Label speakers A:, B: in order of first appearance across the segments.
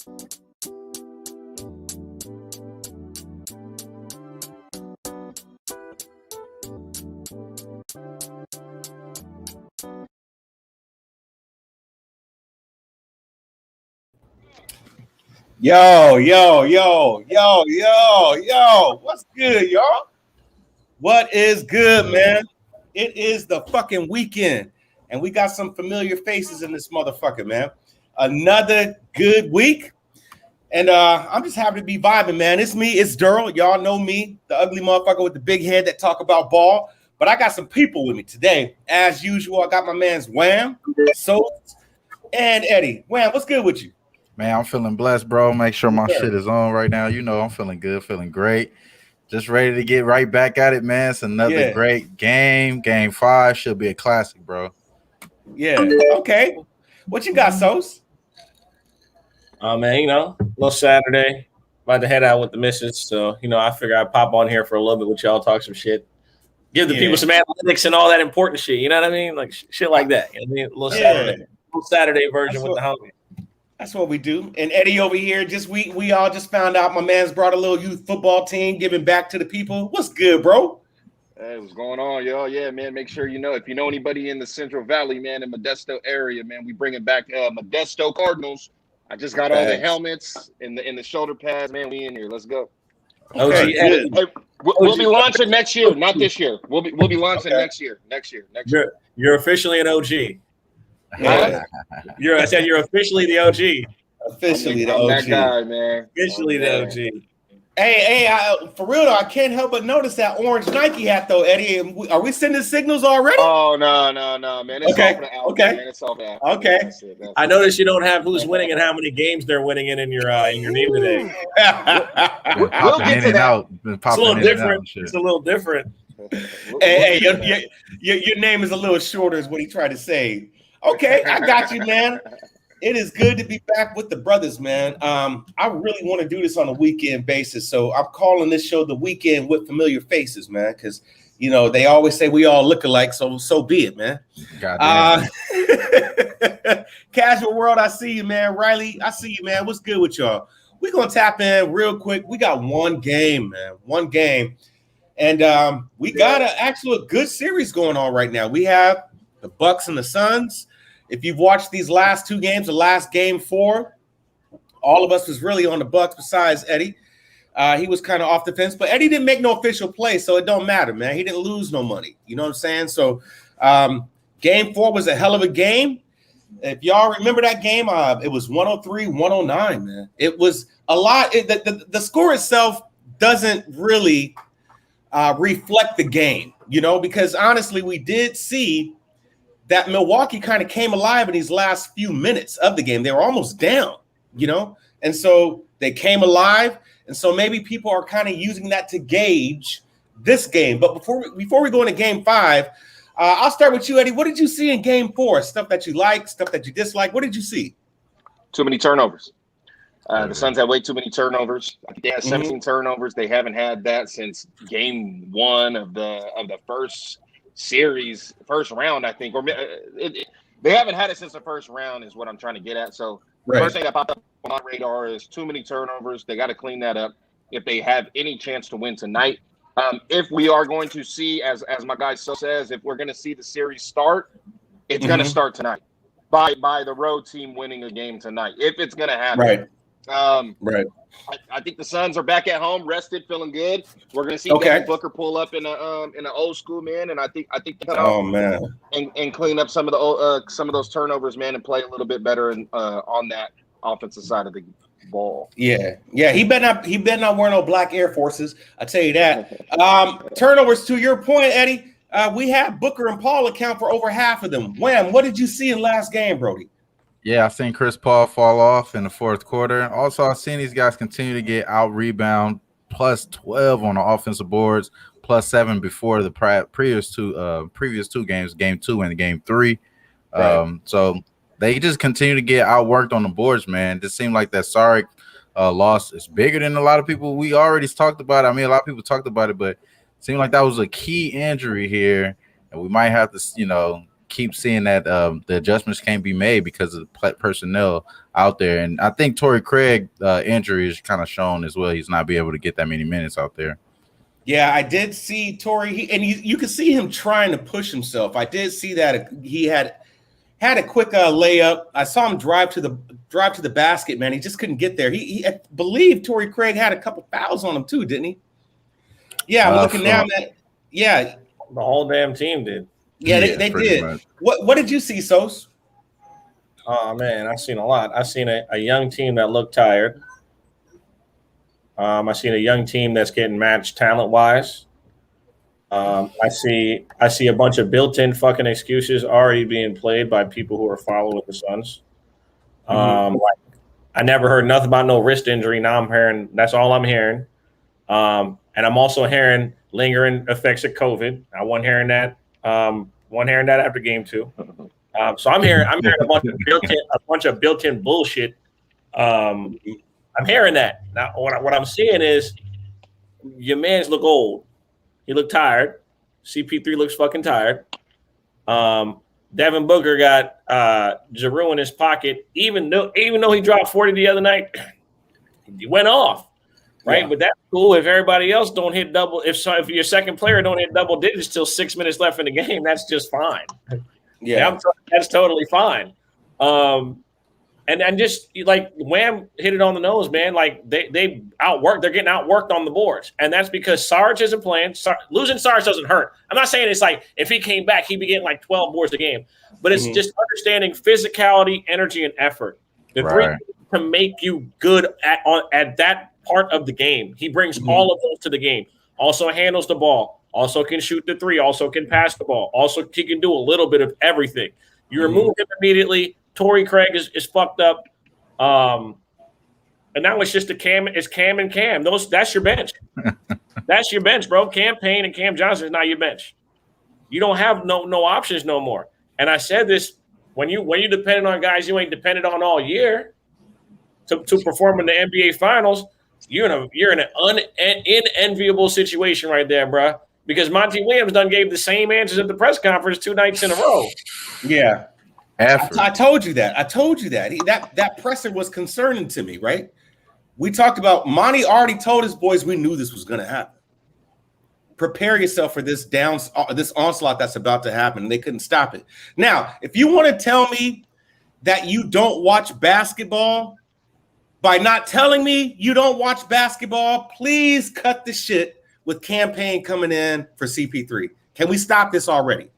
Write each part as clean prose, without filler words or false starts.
A: Yo, yo, yo, yo, yo, yo. What's good, y'all? What is good, man? It is the fucking weekend, and we got some familiar faces in this motherfucker, man. Another good week, and I'm just happy to be vibing, man. It's me, it's Derl. Y'all know me, the ugly motherfucker with the big head that talk about ball. But I got some people with me today. As usual, I got my man's Wham, Sosa, and Eddie. Wham, what's good with you?
B: Man, I'm feeling blessed, bro. Make sure my shit is on right now. You know, I'm feeling good, feeling great. Just ready to get right back at it, man. It's another great game. Game 5 should be a classic, bro.
A: Yeah. Okay. What you got, Sos?
C: Man, little Saturday. About to head out with the missus. So, I figure I'd pop on here for a little bit with y'all, talk some shit. Give the people some analytics and all that important shit. You know what I mean? Like shit like that. A little Saturday version with the homies.
A: That's what we do. And Eddie over here, we all just found out my man's brought a little youth football team, giving back to the people. What's good, bro?
D: Hey, what's going on, y'all? Yeah, man, make sure if you know anybody in the Central Valley, man, in Modesto area, man, we bringing back Modesto Cardinals. I just got all the helmets and the shoulder pads, man. We in here. Let's go.
A: Okay,
D: hey, we'll be launching next year, not this year. We'll be launching next year. Next year.
C: You're officially an OG.
D: Yeah.
C: I said you're officially the OG.
A: Officially the OG.
D: That guy, man.
C: Officially the OG.
A: Hey, for real though, I can't help but notice that orange Nike hat though, Eddie. Are we sending signals already?
D: Oh no, man. It's all for the album, man. It's all for the album.
A: Okay.
D: That's it.
C: I noticed you don't have who's winning and how many games they're winning in your name today.
D: We'll get to that.
C: It's a little different. It's a little different.
A: Hey, your name is a little shorter, is what he tried to say. Okay, I got you, man. It is good to be back with the brothers, man. I really want to do this on a weekend basis, so I'm calling this show the Weekend with Familiar Faces, man, because they always say we all look alike, so be it, man. Casual World, I see you, man. Riley, I see you, man. What's good with y'all? We're gonna tap in real quick. We got one game, man. One game, and we got a good series going on right now. We have the Bucks and the Suns. If you've watched these last two games, the last game 4, all of us was really on the Bucks besides Eddie. He was kind of off the fence, but Eddie didn't make no official play, so it don't matter, man. He didn't lose no money. You know what I'm saying? So game 4 was a hell of a game. If y'all remember that game, it was 103-109, man. It was a lot. The score itself doesn't really reflect the game, because honestly, we did see that Milwaukee kind of came alive in these last few minutes of the game. They were almost down, and so they came alive. And so maybe people are kind of using that to gauge this game. But before we go into game 5, I'll start with you, Eddie. What did you see in game 4? Stuff that you like, stuff that you dislike. What did you see?
D: Too many turnovers. The Suns had way too many turnovers. I think they had 17 turnovers. They haven't had that since game 1 of the first series, first round, I think, or they haven't had it since the first round is what I'm trying to get at. So the first thing that popped up on my radar is too many turnovers. They got to clean that up if they have any chance to win tonight. If we are going to see, as my guy so says, if we're going to see the series start, it's going to start tonight by the road team winning a game tonight, if it's going to happen.
A: Right.
D: I think the Suns are back at home, rested, feeling good. We're going to see Devin Booker pull up in an old school, man, and I think
A: man,
D: and clean up some of those turnovers, man, and play a little bit better on that offensive side of the ball.
A: Yeah. He better not wear no black Air Forces. I tell you that. Turnovers, to your point, Eddie. We have Booker and Paul account for over half of them. Wham! What did you see in last game, Brody?
B: Yeah, I've seen Chris Paul fall off in the fourth quarter. Also, I've seen these guys continue to get out-rebound, plus 12 on the offensive boards, plus 7 before the previous two games, game 2 and game 3. So they just continue to get outworked on the boards, man. It just seemed like that Sarek loss is bigger than a lot of people. We already talked about it. I mean, a lot of people talked about it, but it seemed like that was a key injury here, and we might have to, keep seeing that the adjustments can't be made because of the personnel out there. And I think Torrey Craig injury is kind of shown as well. He's not be able to get that many minutes out there.
A: Yeah, I did see Torrey, you could see him trying to push himself. I did see that he had a quick layup. I saw him drive to the basket, man. He just couldn't get there. I believe Torrey Craig had a couple fouls on him too, didn't he? Yeah, I'm looking now, man. Yeah,
C: the whole damn team did.
A: Yeah, they did. Much. What did you see, Sos?
C: Oh man, I've seen a lot. I've seen a young team that looked tired. I've seen a young team that's getting matched talent-wise. I see a bunch of built-in fucking excuses already being played by people who are following the Suns. Like, I never heard nothing about no wrist injury. Now I'm hearing that's all I'm hearing. And I'm also hearing lingering effects of COVID. I wasn't hearing that. After game 2. So I'm hearing a bunch of built-in bullshit. I'm hearing that. Now what I'm seeing is your mans look old. He looked tired. CP3 looks fucking tired. Devin Booker got Giroux in his pocket. Even though he dropped 40 the other night, he went off. Right, yeah. But that's cool if everybody else don't hit double. If your second player don't hit double digits till 6 minutes left in the game, that's just fine. Yeah, that's totally fine. And just like Wham hit it on the nose, man. Like they're getting outworked on the boards, and that's because Sarge isn't playing. Losing Sarge doesn't hurt. I'm not saying it's like if he came back, he'd be getting like 12 boards a game, but it's just understanding physicality, energy, and effort. The three to make you good at that part of the game. He brings all of those to the game. Also handles the ball. Also can shoot the three. Also can pass the ball. Also he can do a little bit of everything. You remove him immediately. Torrey Craig is fucked up. And now it's just Cam and Cam. That's your bench. That's your bench, bro. Cam Payne and Cam Johnson is not your bench. You don't have no options no more. And I said this when you dependent on guys you ain't dependent on all year to perform in the NBA Finals. You're in an unenviable situation right there, bro. Because Monty Williams done gave the same answers at the press conference 2 nights in a row.
A: Yeah, I told you that. That presser was concerning to me, right? We talked about Monty already told his boys we knew this was going to happen. Prepare yourself for this onslaught that's about to happen. And they couldn't stop it. Now, if you want to tell me that you don't watch basketball by not telling me you don't watch basketball, please cut the shit with Cam Payne coming in for CP3. Can we stop this already?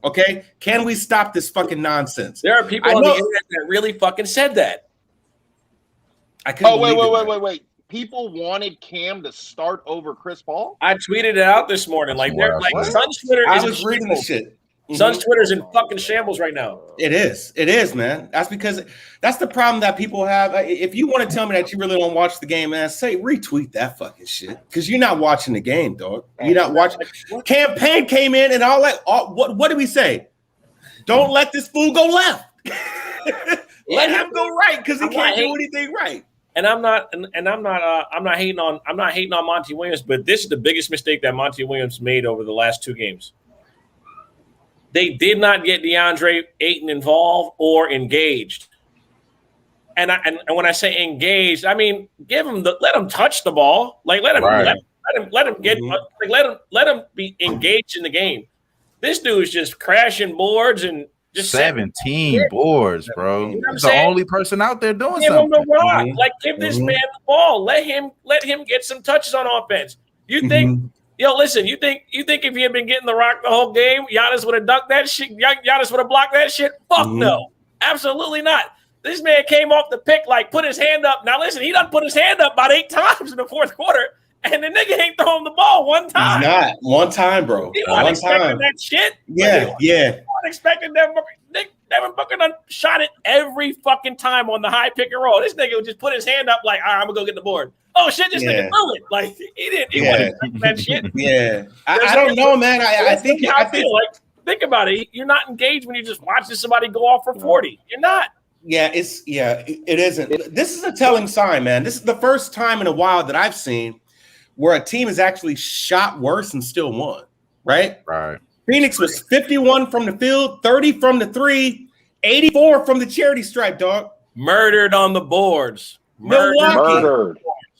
A: Okay? Can we stop this fucking nonsense?
C: There are people on the internet that really fucking said that.
D: Wait. People wanted Cam to start over Chris Paul?
C: I tweeted it out this morning. Like they're like Suns Twitter is
A: I was reading the shit.
C: Suns Twitter's in fucking shambles right now.
A: It is, man. That's because that's the problem that people have. If you want to tell me that you really don't watch the game, man, retweet that fucking shit because you're not watching the game, dog. You're not watching. Cam Payne came in and all that. What did we say? Don't let this fool go left. Let him go right because he can't do anything right.
C: And I'm not hating on Monty Williams, but this is the biggest mistake that Monty Williams made over the last 2 games. They did not get DeAndre Ayton involved or engaged. And when I say engaged, I mean let him touch the ball. Like let him be engaged in the game. This dude's just crashing boards and just
B: 17 boards, bro. You know He's the only person out there doing
C: give
B: something.
C: Him the rock. Like give this man the ball. Let him get some touches on offense. You think Yo, listen, you think if he had been getting the rock the whole game, Giannis would have dunked that shit? Giannis would have blocked that shit? Fuck no. Absolutely not. This man came off the pick, like put his hand up. Now listen, he done put his hand up about 8 times in the 4th quarter, and the nigga ain't throwing the ball one time.
A: He's not. One time, bro.
C: You weren't expecting that shit?
A: Yeah.
C: You weren't expecting Devin Booker. Devin Booker done shot it every fucking time on the high pick and roll. This nigga would just put his hand up like, all right, I'm going to go get the board. Oh, shit, this nigga threw it. Like, he wasn't expecting that shit.
A: Yeah. I don't know, man. I think
C: like, think about it. You're not engaged when you're just watching somebody go off for 40. You're not.
A: Yeah, it isn't. This is a telling sign, man. This is the first time in a while that I've seen where a team has actually shot worse and still won, right?
B: Right.
A: Phoenix was 51 from the field, 30 from the 3, 84 from the charity stripe, dog.
C: Murdered on the boards.
D: Murdered.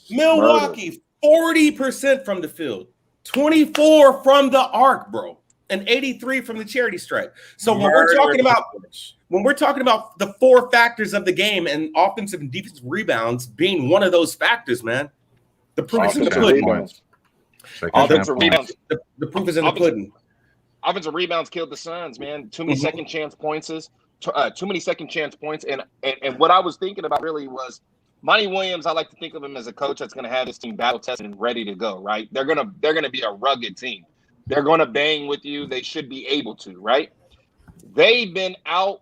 A: Milwaukee, 40% from the field, 24 from the arc, bro, and 83 from the charity stripe. So when we're talking about the four factors of the game and offensive and defensive rebounds being one of those factors, man, the proof is in the pudding.
D: Offensive rebounds.
A: The proof is in the pudding.
D: Offensive rebounds killed the Suns, man. Too many second chance points. Too many second chance points. And what I was thinking about really was Monty Williams. I like to think of him as a coach that's going to have his team battle tested and ready to go. Right? They're gonna be a rugged team. They're going to bang with you. They should be able to. Right? They've been out.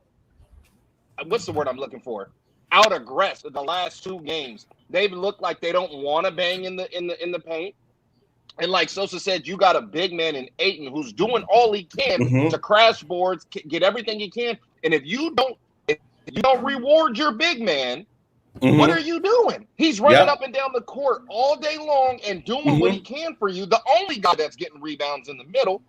D: What's the word I'm looking for? Out aggressive the last two games. They've looked like they don't want to bang in the paint. And like Sosa said, you got a big man in Ayton who's doing all he can to crash boards, get everything he can. And if you don't reward your big man, what are you doing? He's running up and down the court all day long and doing what he can for you. The only guy that's getting rebounds in the middle,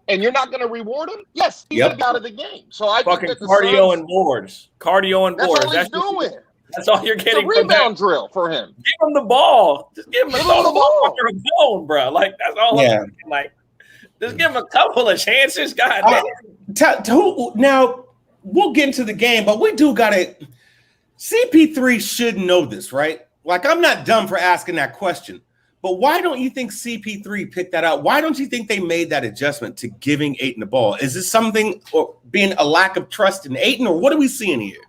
D: and you're not going to reward him? Yes, he's out of the game. So I
C: fucking
D: think that
C: cardio and boards.
D: That's all he's doing.
C: That's all you're getting.
D: It's a rebound drill for him.
C: Give him the ball. Just give him the ball. Bone, bro. Like that's all. I'm like, just give him a couple of chances. God damn.
A: Now we'll get into the game, but we do gotta. CP3 should know this, right? Like I'm not dumb for asking that question, but why don't you think CP3 picked that out? Why don't you think they made that adjustment to giving Ayton the ball? Is this something or being a lack of trust in Ayton, or what are we seeing here?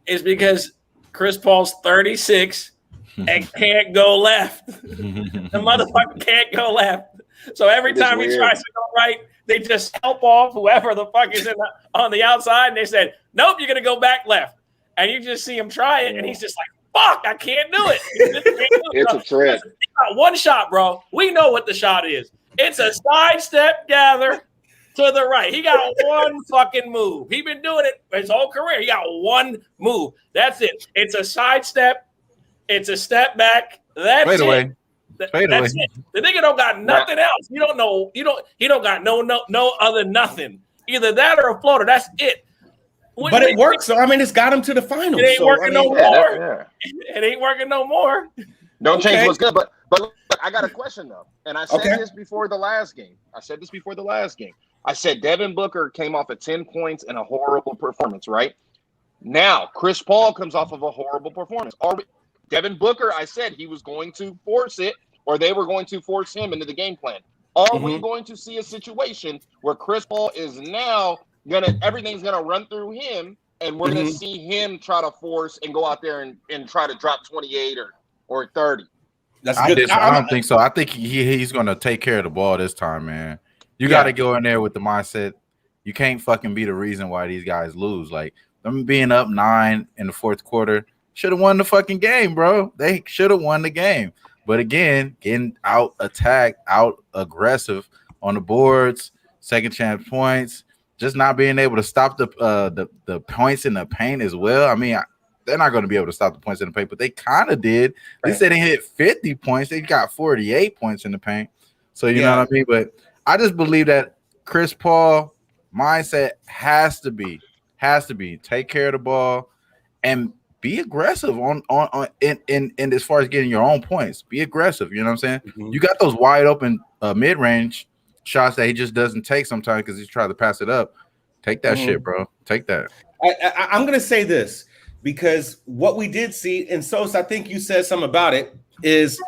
C: It's because Chris Paul's 36 and can't go left. The motherfucker can't go left. So every time he tries to go right, they just help off whoever the fuck is on the outside. And they said, nope, you're going to go back left. And you just see him try it. And he's just like, fuck, I can't do it.
D: It's a trick.
C: He got one shot, bro. We know what the shot is. It's a sidestep gather to the right. He got one fucking move. He's been doing it his whole career. He got one move. That's it. It's a sidestep. It's a step back. That's it. That's it. The nigga don't got nothing else. You don't know. He don't got no other nothing. Either that or a floater. That's it.
A: But it works. So I mean, it's got him to the finals.
C: It ain't working no more. It ain't working no more.
D: Don't change what's good. But look, I got a question though, and I said this before the last game. I said Devin Booker came off of 10 points and a horrible performance, right? Now, Chris Paul comes off of a horrible performance. Devin Booker, I said he was going to force it, or they were going to force him into the game plan. Are we going to see a situation where Chris Paul is now everything's going to run through him, and we're going to see him try to force and go out there and try to drop 28 or 30?
B: That's good. I don't think so. I think he's going to take care of the ball this time, man. You got to go in there with the mindset. You can't fucking be the reason why these guys lose. Like, them being up 9 in the fourth quarter should have won the fucking game, bro. They should have won the game. But again, getting out attacked, out aggressive on the boards, second chance points, just not being able to stop the points in the paint as well. I mean, they're not going to be able to stop the points in the paint, but they kind of did. They said they hit 50 points. They got 48 points in the paint. So, you know what I mean? But I just believe that Chris Paul mindset has to be take care of the ball and be aggressive on as far as getting your own points. Be aggressive. You know what I'm saying? You got those wide open mid-range shots that he just doesn't take sometimes because he's trying to pass it up. Take that shit, bro. Take that.
A: I'm going to say this because what we did see, and Sosa, I think you said something about it, is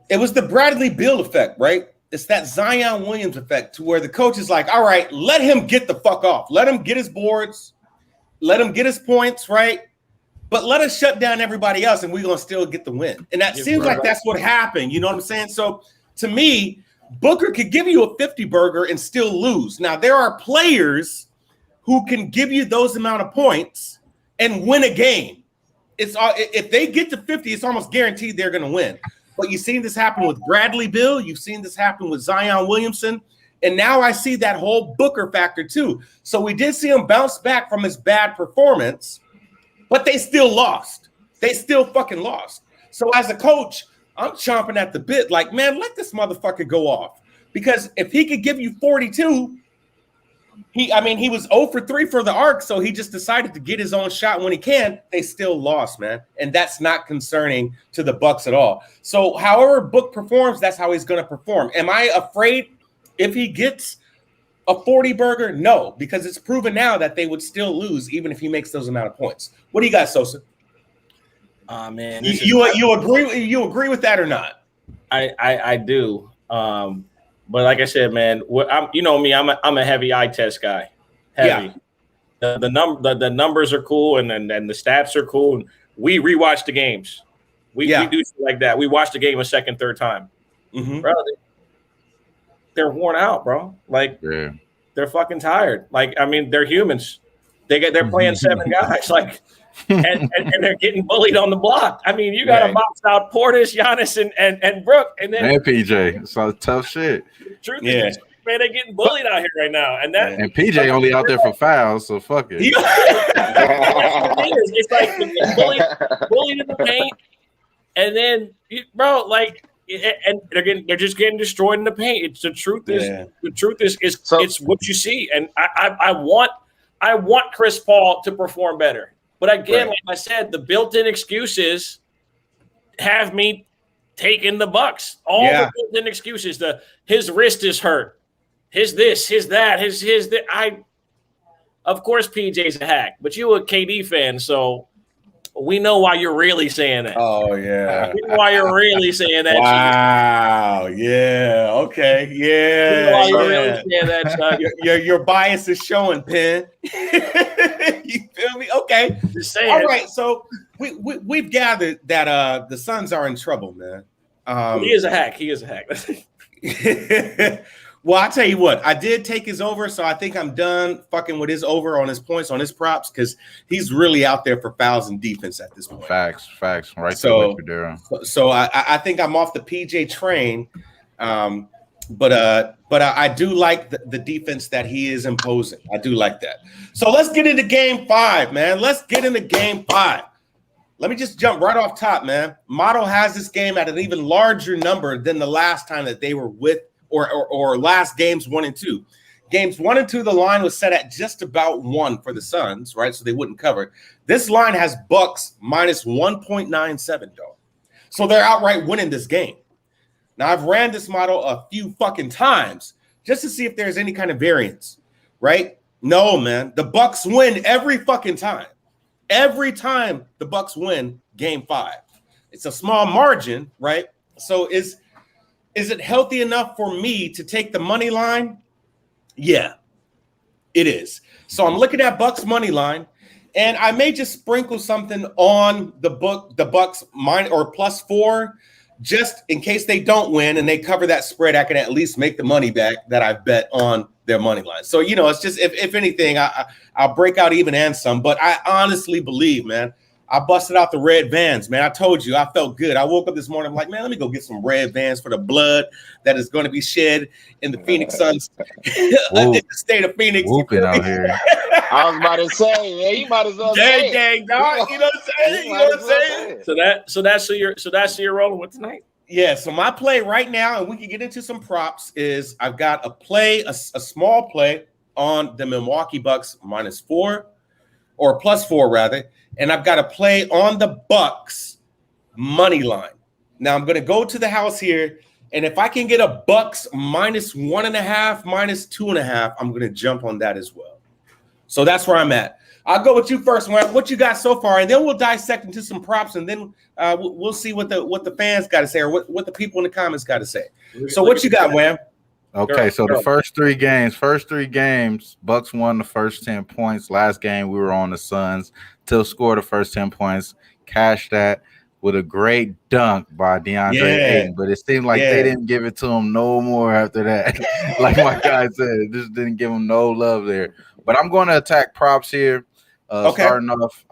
A: it was the Bradley Beal effect, right? It's that Zion Williams effect to where the coach is like, all right, let him get the fuck off. Let him get his boards. Let him get his points, right? But let us shut down everybody else and we're going to still get the win. And that seems like that's what happened. You know what I'm saying? So to me, Booker could give you a 50 burger and still lose. Now, there are players who can give you those amount of points and win a game. If they get to 50, it's almost guaranteed they're going to win. But you've seen this happen with Bradley Beal. You've seen this happen with Zion Williamson. And now I see that whole Booker factor too. So we did see him bounce back from his bad performance, but they still lost. They still fucking lost. So as a coach, I'm chomping at the bit like, man, let this motherfucker go off. Because if he could give you 42, he was 0 for 3 for the arc, so he just decided to get his own shot when he can. They still lost, man. And that's not concerning to the Bucks at all. So however Book performs, that's how he's going to perform. Am I afraid if he gets a 40 burger? No, because it's proven now that they would still lose even if he makes those amount of points. What do you got, Sosa?
C: Man,
A: you agree with that or not?
C: I do. But like I said, man, you know me, I'm a heavy eye test guy. Heavy. Yeah. The numbers are cool and the stats are cool. And we rewatch the games. We do shit like that. We watch the game a second, third time.
A: Mm-hmm.
C: Bro, they're worn out, bro. Like they're fucking tired. Like, I mean, they're humans. They're playing 7 guys. Like and they're getting bullied on the block. I mean, you got to box out Portis, Giannis, and Brook, and
B: PJ. It's all tough shit.
C: Truth is, man, they're getting bullied out here right now, and
B: PJ only out there for fouls, so fuck it.
C: It's like bullied in the paint, and then and they're just getting destroyed in the paint. It's the truth is it's what you see, and I want Chris Paul to perform better. But again, like I said, the built-in excuses have me taking the Bucks. All the built-in excuses. His wrist is hurt. His this, his that, his that. Of course, PJ's a hack, but you a KD fan, so we know why you're really saying that.
A: Oh yeah,
C: we know why you're really saying that.
A: Wow. Yeah. Okay. Yeah.
C: We know why you're really saying that, Chuck.
A: Your bias is showing, Penn. You feel me? Okay.
C: Just saying.
A: All right. So we've gathered that the Suns are in trouble, man.
C: He is a hack.
A: Well, I tell you what, I did take his over, so I think I'm done fucking with his over on his points, on his props, because he's really out there for fouls and defense at this point.
B: Facts. Right.
A: So I think I'm off the PJ train, but I do like the defense that he is imposing. I do like that. So let's get into Game 5, man. Let's get into Game 5. Let me just jump right off top, man. Model has this game at an even larger number than the last time that they were with. Or last games 1 and 2. Games 1 and 2, the line was set at just about 1 for the Suns, right? So they wouldn't cover. This line has Bucks minus 1.97, dog. So they're outright winning this game. Now, I've ran this model a few fucking times just to see if there's any kind of variance, right? No, man. The Bucks win every fucking time. Every time the Bucks win Game 5. It's a small margin, right? So is it healthy enough for me to take the money line? Yeah, it is. So I'm looking at Bucks money line, and I may just sprinkle something on the Bucks +4, just in case they don't win and they cover that spread. I can at least make the money back that I've bet on their money line. So it's just if anything, I'll break out even and some. But I honestly believe, man. I busted out the red Vans, man. I told you, I felt good. I woke up this morning, I'm like, man, let me go get some red Vans for the blood that is going to be shed in the Phoenix Suns, in the state of Phoenix.
B: Whooping out here.
D: I was about to say, man, you might as well say
A: gang, dog. You know what I'm saying?
C: So that's who you're rolling with tonight.
A: Yeah. So my play right now, and we can get into some props, is I've got a small play on the Milwaukee Bucks -4 or +4 rather. And I've got to play on the Bucks money line. Now I'm going to go to the house here, and if I can get a Bucks -1.5, -2.5, I'm going to jump on that as well. So that's where I'm at. I'll go with you first, man. What you got so far, and then we'll dissect into some props, and then we'll see what the fans got to say, or what the people in the comments got to say. So what you got, Wham?
B: Okay, so the first three games, Bucks won the first 10 points. Last game, we were on the Suns. Till scored the first 10 points, cashed that with a great dunk by DeAndre Ayton. But it seemed like they didn't give it to him no more after that. Like my guy said, just didn't give him no love there. But I'm going to attack props here. I'm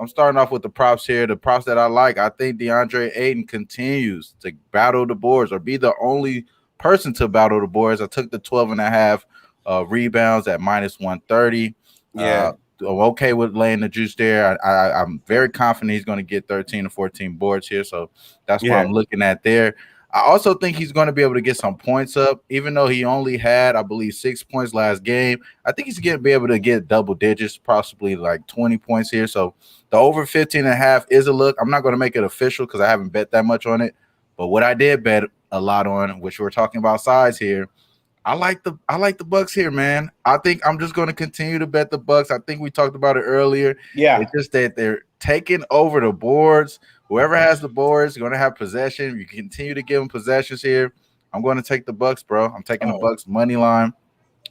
B: starting off with the props here. The props that I like, I think DeAndre Ayton continues to battle the boards or be the only person to battle the boards. I took the 12.5 rebounds at -130. I'm okay with laying the juice there. I'm very confident he's going to get 13 or 14 boards here, so that's what I'm looking at there. I also think he's going to be able to get some points up, even though he only had, I believe, 6 points last game. I think he's going to be able to get double digits, possibly like 20 points here. So the over 15.5 is a look. I'm not going to make it official because I haven't bet that much on it. But what I did bet a lot on, which we're talking about sides here, I like the Bucks here, man. I think I'm just going to continue to bet the Bucks. I think we talked about it earlier.
A: Yeah.
B: It's just that they're taking over the boards. Whoever has the boards is going to have possession. You continue to give them possessions here. I'm going to take the Bucks, bro. I'm taking the Bucks money line.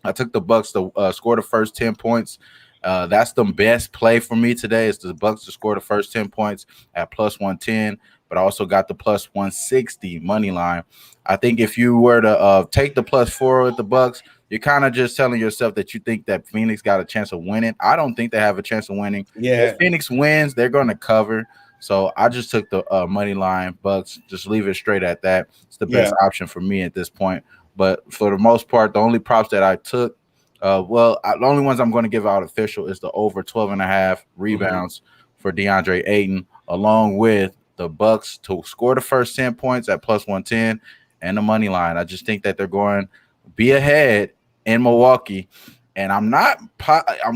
B: I took the Bucks to score the first 10 points. That's the best play for me today is the Bucks to score the first 10 points at plus 110, but I also got the plus 160 money line. I think if you were to take the plus 4 with the Bucks, you're kind of just telling yourself that you think that Phoenix got a chance of winning. I don't think they have a chance of winning.
A: Yeah.
B: If Phoenix wins, they're going to cover. So I just took the money line Bucks. Just leave it straight at that. It's the best option for me at this point. But for the most part, the only props that I took, the only ones I'm going to give out official is the over 12.5 rebounds for DeAndre Ayton, along with the Bucks to score the first 10 points at plus 110 and the money line. I just think that they're going to be ahead in Milwaukee. And I'm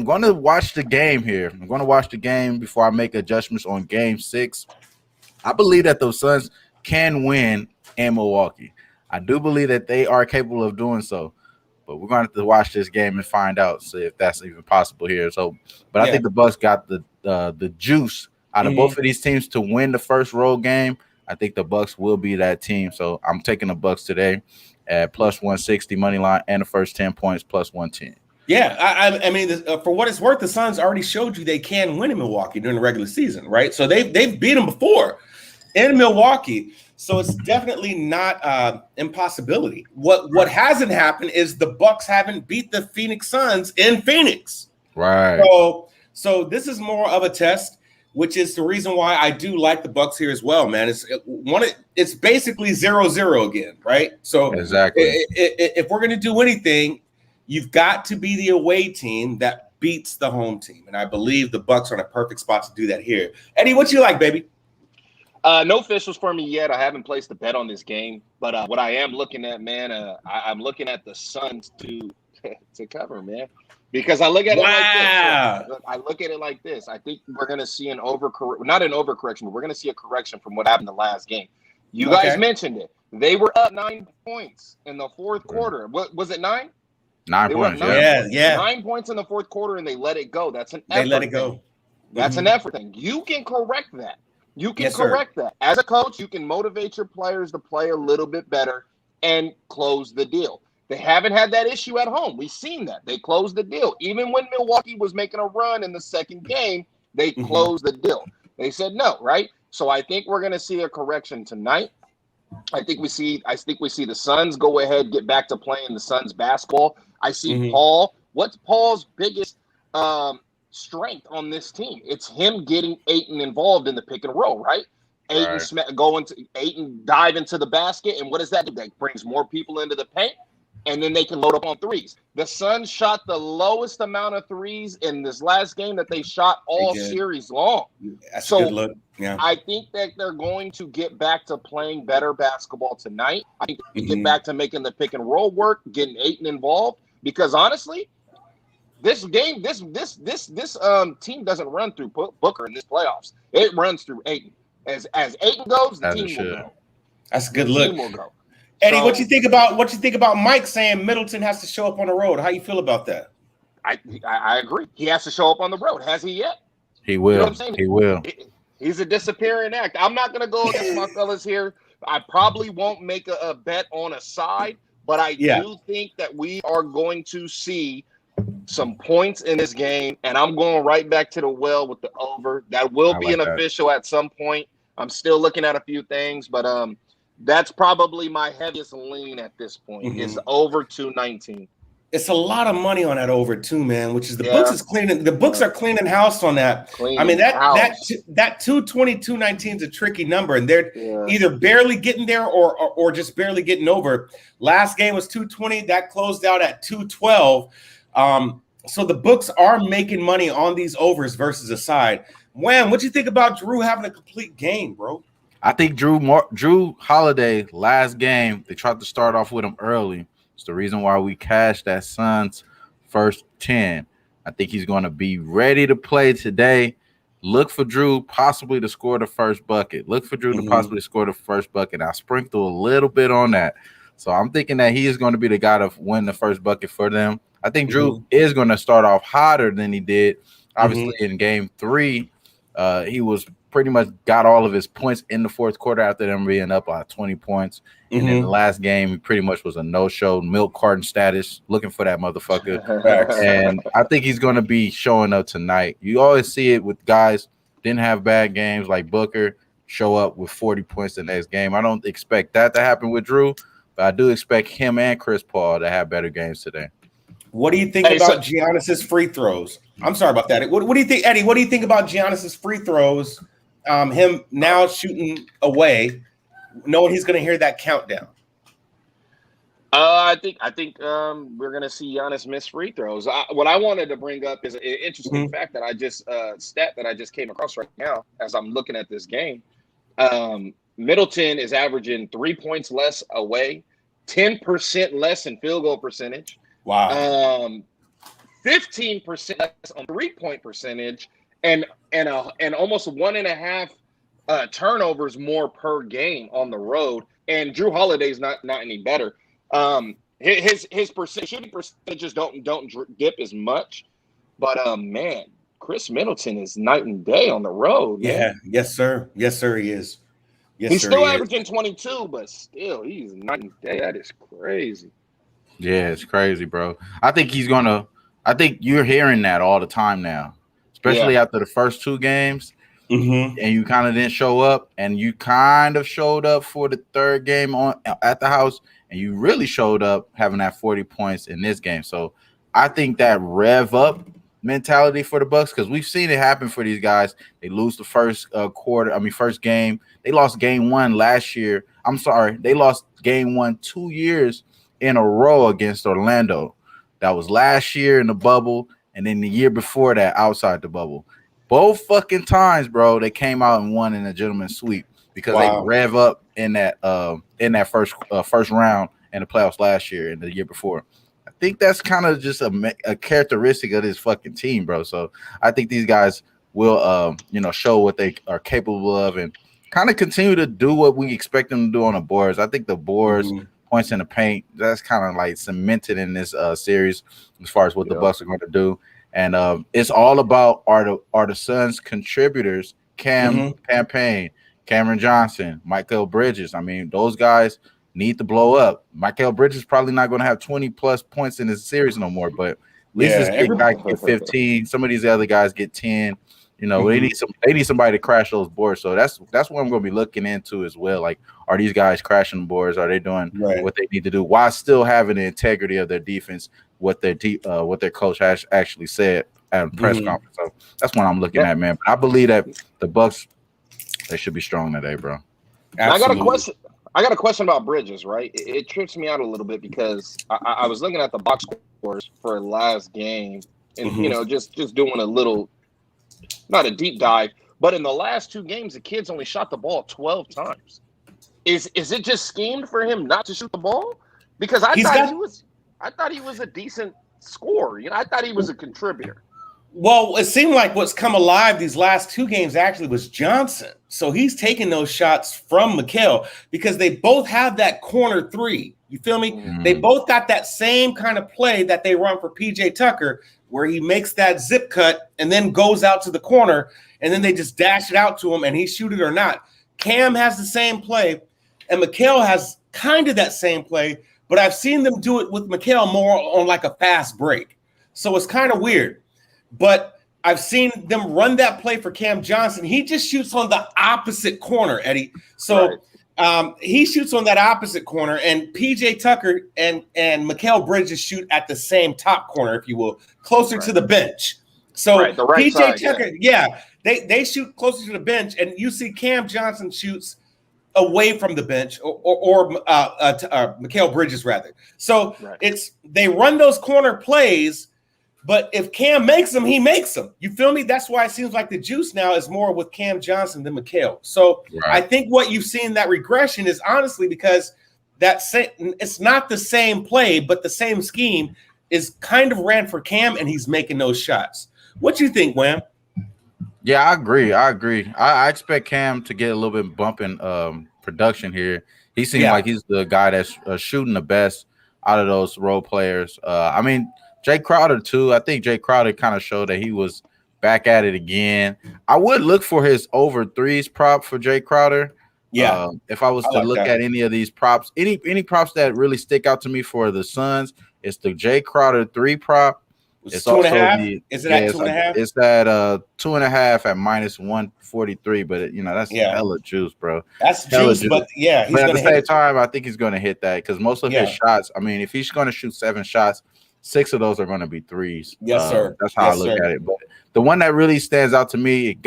B: going to watch the game here. I'm going to watch the game before I make adjustments on game 6. I believe that the Suns can win in Milwaukee. I do believe that they are capable of doing so. But we're going to have to watch this game and find out, see if that's even possible here. So, but I think the Bucks got the juice out of both of these teams to win the first road game. I think the Bucks will be that team. So I'm taking the Bucks today at plus 160 money line and the first 10 points plus 110.
A: Yeah, I mean, for what it's worth, the Suns already showed you they can win in Milwaukee during the regular season, right? So they've beat them before in Milwaukee. So it's definitely not impossibility. What hasn't happened is the Bucks haven't beat the Phoenix Suns in Phoenix.
B: Right.
A: So this is more of a test, which is the reason why I do like the Bucks here as well, man. It's basically 0-0 again, right? So
B: exactly.
A: If we're gonna do anything, you've got to be the away team that beats the home team, and I believe the Bucks are in a perfect spot to do that here. Eddie, what you like, baby?
D: No officials for me yet. I haven't placed a bet on this game, but what I am looking at, man, I'm looking at the Suns to cover, man, because I look at it like this. I look at it like this. I think we're going to see not an overcorrection, but we're going to see a correction from what happened the last game. You guys mentioned it. They were up 9 points in the fourth quarter. What was it? 9?
B: 9 points.
D: 9 points in the fourth quarter, and they let it go. That's an effort.
A: They let it go.
D: That's an effort thing. You can correct that. You can correct that. As a coach, you can motivate your players to play a little bit better and close the deal. They haven't had that issue at home. We've seen that. They closed the deal. Even when Milwaukee was making a run in the second game, they closed the deal. They said no, right? So I think we're going to see a correction tonight. I think we see the Suns go ahead, get back to playing the Suns basketball. I see Paul. What's Paul's biggest strength on this team? It's him getting Ayton involved in the pick and roll, right? Ayton dive into the basket, and what does that do? That brings more people into the paint, and then they can load up on threes. The Suns shot the lowest amount of threes in this last game that they shot all series long.
A: That's a good look. Yeah.
D: I think that they're going to get back to playing better basketball tonight. I think they get back to making the pick and roll work, getting Ayton involved, because honestly, this game, this team doesn't run through Booker in this playoffs. It runs through Ayton. As Ayton goes, the team will go.
A: That's a good look.
D: The team will go.
A: Eddie, what you think about Mike saying Middleton has to show up on the road? How you feel about that?
D: I agree. He has to show up on the road. Has he yet?
B: He will. You know what I'm saying? He will.
D: He's a disappearing act. I'm not going to go against my fellas here. I probably won't make a bet on a side, but I do think that we are going to see some points in this game, and I'm going right back to the well with the over. That will be an official at some point. I'm still looking at a few things, but that's probably my heaviest lean at this point. Is over 219.
A: It's a lot of money on that over too, man. Which is the books is cleaning. The books are cleaning house on that. I mean that 220, 219 is a tricky number, and they're either barely getting there or just barely getting over. Last game was 220. That closed out at 212. So the books are making money on these overs versus a side. Wham, what you think about Drew having a complete game, bro?
B: I think Drew Holiday last game, they tried to start off with him early. It's the reason why we cashed that Suns first 10. I think he's going to be ready to play today. Look for Drew possibly to score the first bucket. Look for Drew to possibly score the first bucket. I'll sprinkle a little bit on that. So I'm thinking that he is going to be the guy to win the first bucket for them. I think Drew is going to start off hotter than he did. Obviously, in game 3, he was pretty much got all of his points in the fourth quarter after them being up by 20 points. And in the last game, he pretty much was a no-show, milk carton status, looking for that motherfucker. And I think he's going to be showing up tonight. You always see it with guys didn't have bad games like Booker show up with 40 points the next game. I don't expect that to happen with Drew, but I do expect him and Chris Paul to have better games today.
A: What do you think about Giannis's free throws? I'm sorry about that. What do you think, Eddie? What do you think about Giannis's free throws? Him now shooting away, knowing he's going to hear that countdown.
D: I think we're going to see Giannis miss free throws. What I wanted to bring up is an interesting fact that I just came across right now as I'm looking at this game. Middleton is averaging 3 points less away, 10% less in field goal percentage.
A: Wow.
D: 15% less on 3-point percentage, and almost 1.5 turnovers more per game on the road. And Drew Holiday's not any better. His shooting percentages don't dip as much, but man, Chris Middleton is night and day on the road. Man.
A: Yeah, yes, sir. Yes, sir. He is. Yes,
D: he's
A: sir,
D: still
A: he
D: averaging 22, but still, he's night and day. That is crazy.
B: Yeah, it's crazy, bro. I think you're hearing that all the time now, especially after the first 2 games. And you kind of didn't show up, and you kind of showed up for the third game at the house, and you really showed up having that 40 points in this game. So I think that rev up mentality for the Bucks, because we've seen it happen for these guys. They lose the first first game. They lost game 1 last year. They lost game 1 2 years in a row against Orlando. That was last year in the bubble, and then the year before that outside the bubble. Both fucking times, bro, they came out and won in a gentleman's sweep because they rev up in that first round in the playoffs last year and the year before. I think that's kind of just a characteristic of this fucking team, bro. So I think these guys will, show what they are capable of and kind of continue to do what we expect them to do on the boards. I think the boards, points in the paint, that's kind of like cemented in this series as far as what the Bucks are going to do. And it's all about are the Suns contributors, Cam Payne, Cameron Johnson, Mikal Bridges. I mean, those guys need to blow up. Mikal Bridges probably not going to have 20-plus points in this series no more, but at least this big guy get 15. Some of these other guys get 10. They need somebody to crash those boards. So that's what I'm going to be looking into as well. Like, are these guys crashing the boards? Are they doing what they need to do while still having the integrity of their defense? What their coach has actually said at a press conference. So that's what I'm looking at, man. But I believe that the Bucks, they should be strong today, bro.
D: I got a question. I got a question about Bridges. Right, it trips me out a little bit because I was looking at the box scores for last game, and just doing a little, not a deep dive, but in the last 2 games, the kid's only shot the ball 12 times. Is it just schemed for him not to shoot the ball? Because I thought he was a decent scorer. I thought he was a contributor.
A: Well, it seemed like what's come alive these last 2 games actually was Johnson. So he's taking those shots from Mikal because they both have that corner 3. You feel me? They both got that same kind of play that they run for PJ Tucker, where he makes that zip cut and then goes out to the corner, and then they just dash it out to him and he shoot it or not. Cam has the same play, and Mikal has kind of that same play, but I've seen them do it with Mikal more on like a fast break. So it's kind of weird. But I've seen them run that play for Cam Johnson. He just shoots on the opposite corner, Eddie. So he shoots on that opposite corner, and PJ Tucker and Mikal Bridges shoot at the same top corner, if you will, closer to the bench. So PJ side, Tucker, they shoot closer to the bench, and you see Cam Johnson shoots away from the bench, or Mikal Bridges rather. So they run those corner plays, But if Cam makes them, he makes them. You feel me? That's why it seems like the juice now is more with Cam Johnson than Mikal. So I think what you've seen that regression is honestly because it's not the same play, but the same scheme is kind of ran for Cam, and he's making those shots. What you think, Wham?
B: Yeah, I agree. I expect Cam to get a little bit bumping production here. He seems like he's the guy that's shooting the best out of those role players. I mean, Jay Crowder too. I think Jay Crowder kind of showed that he was back at it again. I would look for his over threes prop for Jay Crowder.
A: Yeah.
B: If I was to look at any of these props, any props that really stick out to me for the Suns, it's the Jay Crowder 3 prop. It's
A: 2.5. Is it at 2.5?
B: It's at 2.5 at minus 143, but that's hella juice, bro.
A: That's juice, but yeah,
B: but at the same time, I think he's going to hit that because most of his shots. I mean, if he's going to shoot 7 shots, 6 of those are going to be threes.
A: Yes, sir.
B: That's how I look at it. But the one that really stands out to me, it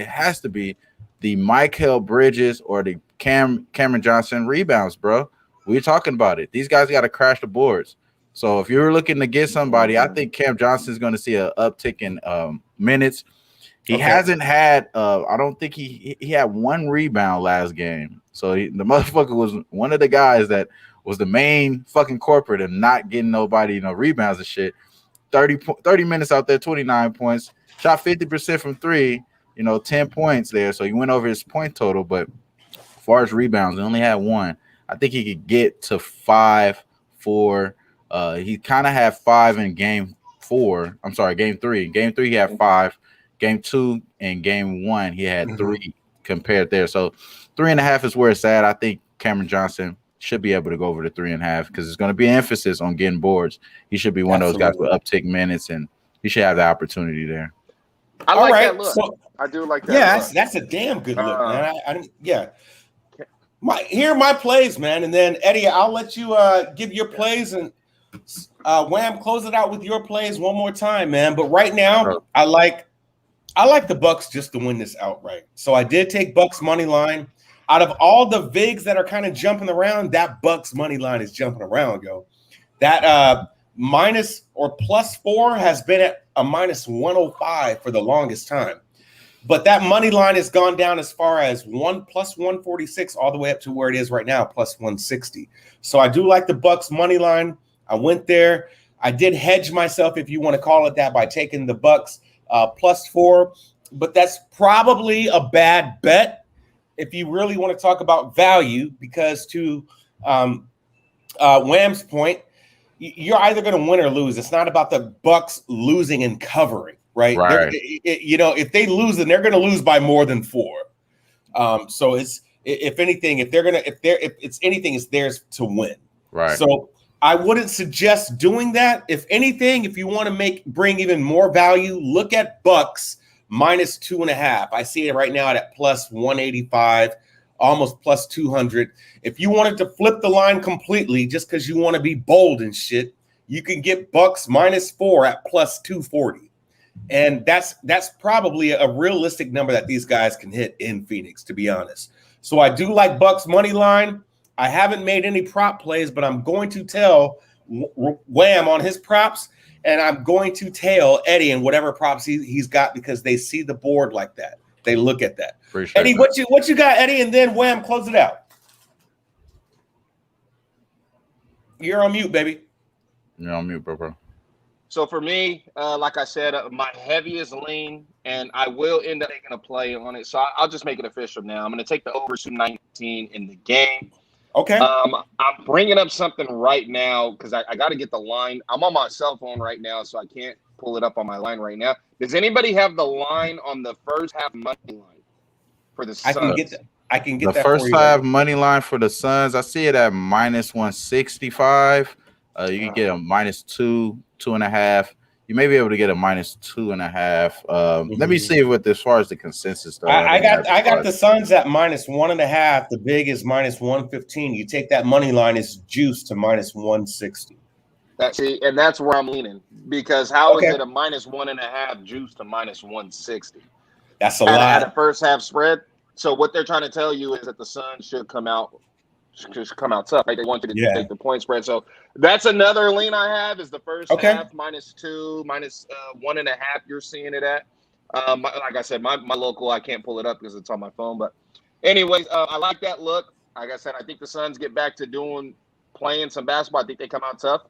B: has to be the Mikal Bridges or the Cameron Johnson rebounds, bro. We're talking about it. These guys got to crash the boards. So if you're looking to get somebody, I think Cam Johnson is going to see an uptick in minutes. He hasn't had I don't think he had 1 rebound last game. So the motherfucker was one of the guys that was the main fucking corporate and not getting nobody rebounds and shit. 30 minutes out there, 29 points, shot 50% from 3, 10 points there. So he went over his point total, but as far as rebounds, he only had 1. I think he could get to 5, 4. He kind of had 5 in game 4. I'm sorry, game 3. Game 3 he had 5. Game 2 and game 1 he had 3 compared there. So 3.5 is where it's at. I think Cameron Johnson should be able to go over to 3.5 because it's going to be an emphasis on getting boards. He should be one of those guys with uptick minutes, and he should have the opportunity there.
D: I like that look. So, I do like that.
A: Yeah, that's a damn good look, man. Here are my plays, man, and then Eddie, I'll let you give your plays and Wham, close it out with your plays one more time, man. But right now, I like the Bucks just to win this outright. So I did take Bucks money line. Out of all the VIGs that are kind of jumping around, that Bucks money line is jumping around, yo. That minus or +4 has been at a minus 105 for the longest time. But that money line has gone down as far as plus 146 all the way up to where it is right now, plus 160. So I do like the Bucks money line. I went there. I did hedge myself, if you want to call it that, by taking the Bucks +4. But that's probably a bad bet if you really want to talk about value, because to Wham's point, you're either going to win or lose. It's not about the Bucks losing and covering, right? If they lose, then they're going to lose by more than 4. So it's if anything, if it's anything, it's theirs to win.
B: Right.
A: So I wouldn't suggest doing that. If anything, if you want to bring even more value, look at Bucks minus 2.5. I see it right now at plus 185, almost plus 200. If you wanted to flip the line completely, just because you want to be bold and shit, you can get Bucks -4 at plus 240. And that's probably a realistic number that these guys can hit in Phoenix, to be honest. So I do like Bucks money line. I haven't made any prop plays, but I'm going to tell Wham on his props, and I'm going to tail Eddie and whatever props he's got, because they see the board like that. They look at that.
B: Appreciate
A: Eddie,
B: that.
A: what you got, Eddie? And then Wham, close it out. You're on mute, baby.
B: You're on mute, bro.
D: So for me, like I said, my heaviest lean, and I will end up taking a play on it. So I'll just make it official now. I'm going to take the over 219 in the game.
A: Okay.
D: I'm bringing up something right now because I got to get the line. I'm on my cell phone right now, so I can't pull it up on my line right now. Does anybody have the line on the first half money line for the Suns?
A: I can get
B: the
A: that
B: first
A: for you,
B: half money line for the Suns. I see it at minus 165. You can get a -2, 2.5. You may be able to get a -2.5. Let me see what as far as the consensus though.
A: I got the Suns at -1.5. The big is -115. You take that money line, it's juice to -160.
D: That's where I'm leaning, because how is it a -1.5 juice to -160?
A: That's a lot
D: at a first half spread. So what they're trying to tell you is that the Suns should come out just come out tough. Right? They want you to take the point spread. So that's another lean I have is the first half -2, -1.5. You're seeing it at. Like I said, my local, I can't pull it up because it's on my phone. But anyways, I like that look. Like I said, I think the Suns get back to playing some basketball. I think they come out tough.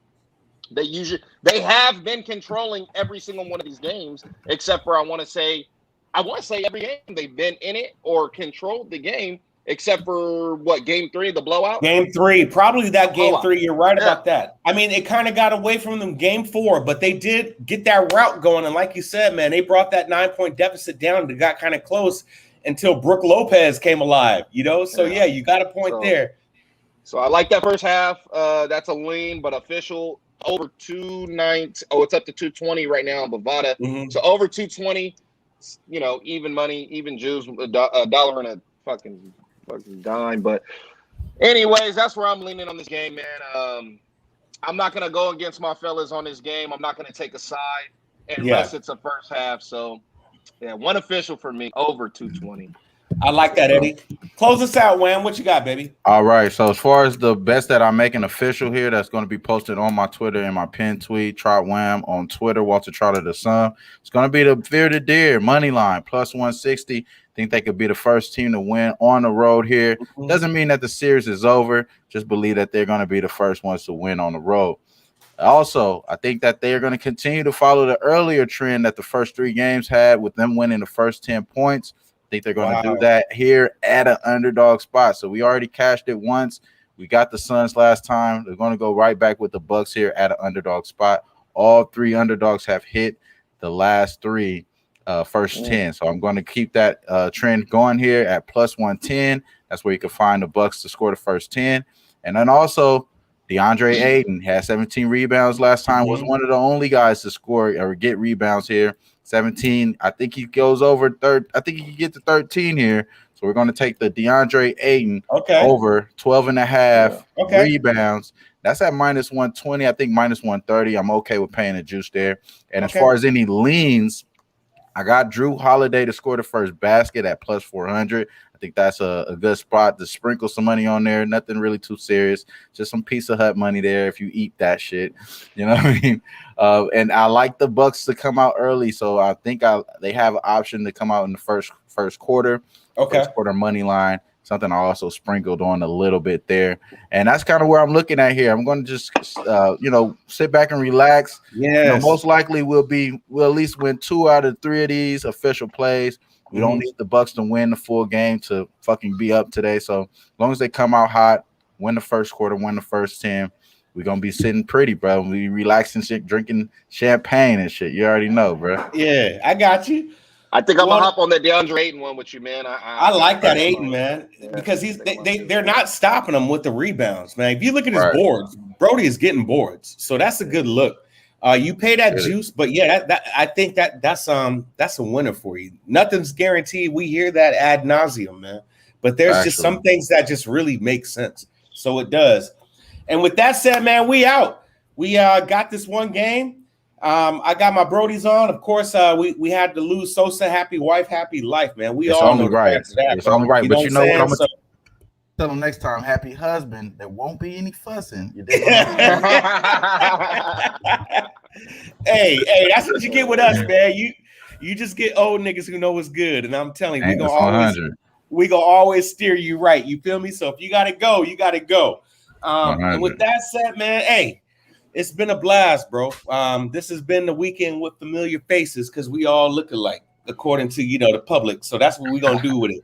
D: They have been controlling every single one of these games, except for I want to say every game they've been in it or controlled the game, except for game 3, the blowout.
A: Game 3, probably that game 3. You're right about that. I mean, it kind of got away from them game 4, but they did get that route going. And like you said, man, they brought that 9-point deficit down. They got kind of close until Brook Lopez came alive. So yeah, you got a point there.
D: So I like that first half. That's a lean, but official. Over 290. Oh, it's up to 220 right now in Bovada.
A: Mm-hmm.
D: So over 220, even money, even Jews, a dollar and a fucking dime. But anyways, that's where I'm leaning on this game, man. I'm not going to go against my fellas on this game. I'm not going to take a side unless it's a first half. So, yeah, one official for me, over 220.
A: I like that, Eddie. Close us out, Wham. What you got, baby?
B: All right. So as far as the best that I'm making official here, that's going to be posted on my Twitter and my pinned tweet, Trot Wham on Twitter, Walter Trotter the Sun. It's going to be the Fear the Deer money line plus 160. Think they could be the first team to win on the road here.
A: Mm-hmm.
B: Doesn't mean that the series is over. Just believe that they're going to be the first ones to win on the road. Also, I think that they are going to continue to follow the earlier trend that the first 3 games had with them winning the first 10 points. I think they're going to do that here at an underdog spot. So we already cashed it once. We got the Suns last time. They're going to go right back with the Bucks here at an underdog spot. All 3 underdogs have hit the last 3 first 10. So I'm going to keep that trend going here at plus 110. That's where you can find the Bucks to score the first 10. And then also DeAndre Ayton had 17 rebounds last time. Was one of the only guys to score or get rebounds here. 17. I think he goes over third. I think he can get to 13 here. So we're going to take the DeAndre Ayton over 12.5 rebounds. That's at minus 120. I think minus 130. I'm okay with paying the juice there. And as far as any leans, I got Drew Holiday to score the first basket at plus 400. I think that's a good spot to sprinkle some money on there. Nothing really too serious. Just some Pizza Hut money there if you eat that shit. You know what I mean? And I like the Bucks to come out early, so I think they have an option to come out in the first quarter. First quarter money line. Something I also sprinkled on a little bit there. And that's kind of where I'm looking at here. I'm going to just, sit back and relax.
A: Yes.
B: Most likely we'll at least win 2 out of 3 of these official plays. We don't need the Bucks to win the full game to fucking be up today. So as long as they come out hot, win the first quarter, win the first 10, we're going to be sitting pretty, bro. We relaxing shit, drinking champagne and shit. You already know, bro.
A: Yeah, I got you.
D: I think I'm going to hop on that DeAndre Ayton one with you, man.
A: I like that Ayton, man, because they're not stopping him with the rebounds, man. If you look at his boards, Brody is getting boards. So that's a good look. You pay that juice, but yeah, I think that's a winner for you. Nothing's guaranteed. We hear that ad nauseum, man. But there's just some things that just really make sense. So it does. And with that said, man, we out. We got this one game. I got my Brodies on. Of course, we had to lose Sosa. Happy wife, happy life, man.
B: It's all know right. It's only right. But you know what I'm
A: saying?
B: Tell them next time, happy husband. There won't be any fussing.
A: Hey, that's what you get with us, man. You just get old niggas who know what's good, and I'm telling you, we gonna always steer you right. You feel me? So if you gotta go, you gotta go. And with that said, man, hey, it's been a blast, bro. This has been the weekend with familiar faces because we all look alike, according to the public. So that's what we're gonna do with it.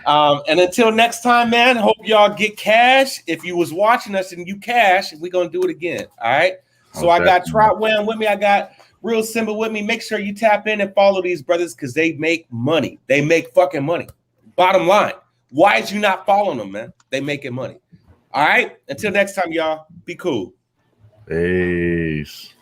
A: And until next time, man, hope y'all get cash. If you was watching us and you cash, we're gonna do it again. All right. So I got Trot Wham with me. I got Real Simba with me. Make sure you tap in and follow these brothers because they make money. They make fucking money. Bottom line. Why is you not following them, man? They making money. All right. Until next time, y'all. Be cool.
B: Peace.